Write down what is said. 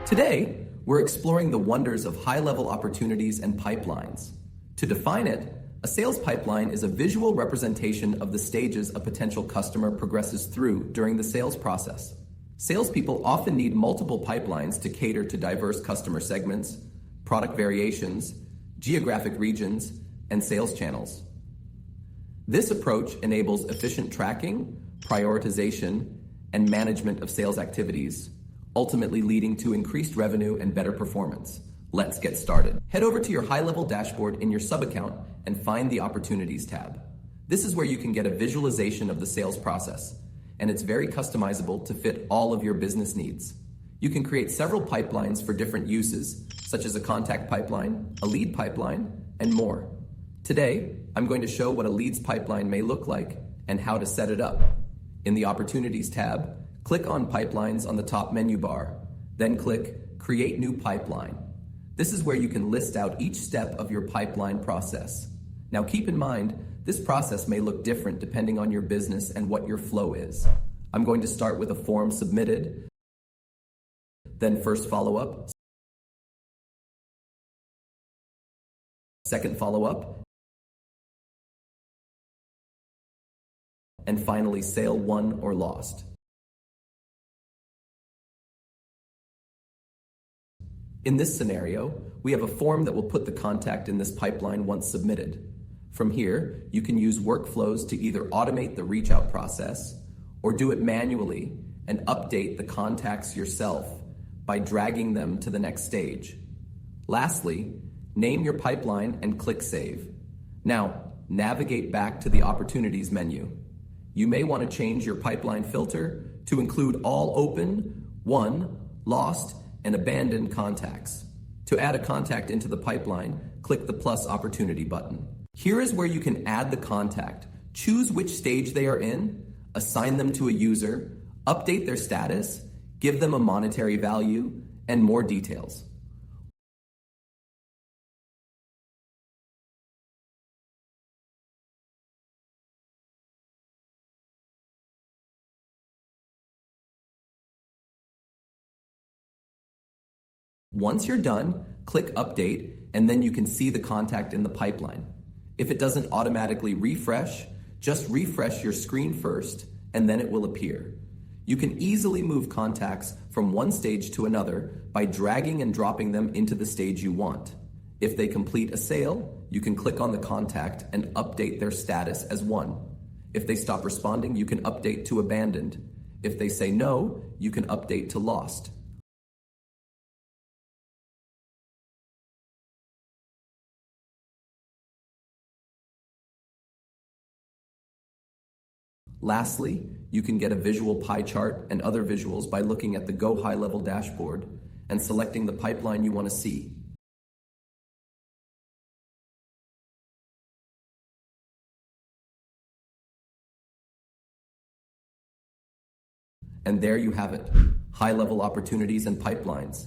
Today, we're exploring the wonders of high-level opportunities and pipelines. To define it, a sales pipeline is a visual representation of the stages a potential customer progresses through during the sales process. Salespeople often need multiple pipelines to cater to diverse customer segments, product variations, geographic regions, and sales channels. This approach enables efficient tracking, prioritization, and management of sales activities, ultimately leading to increased revenue and better performance. Let's get started. Head over to your HighLevel dashboard in your sub-account and find the Opportunities tab. This is where you can get a visualization of the sales process, and it's very customizable to fit all of your business needs. You can create several pipelines for different uses, such as a contact pipeline, a lead pipeline, and more. Today, I'm going to show what a leads pipeline may look like and how to set it up. In the Opportunities tab, click on Pipelines on the top menu bar, then click Create New Pipeline. This is where you can list out each step of your pipeline process. Now keep in mind, this process may look different depending on your business and what your flow is. I'm going to start with a form submitted, then first follow-up, second follow-up, and finally sale won or lost. In this scenario, we have a form that will put the contact in this pipeline once submitted. From here, you can use workflows to either automate the reach out process or do it manually and update the contacts yourself by dragging them to the next stage. Lastly, name your pipeline and click Save. Now, navigate back to the Opportunities menu. You may want to change your pipeline filter to include all open, won, lost, and abandoned contacts. To add a contact into the pipeline, click the plus opportunity button. Here is where you can add the contact, choose which stage they are in, assign them to a user, update their status, give them a monetary value, and more details. Once you're done, click Update, and then you can see the contact in the pipeline. If it doesn't automatically refresh, just refresh your screen first, and then it will appear. You can easily move contacts from one stage to another by dragging and dropping them into the stage you want. If they complete a sale, you can click on the contact and update their status as won. If they stop responding, you can update to abandoned. If they say no, you can update to lost. Lastly, you can get a visual pie chart and other visuals by looking at the GoHighLevel dashboard and selecting the pipeline you want to see. And there you have it, high-level opportunities and pipelines.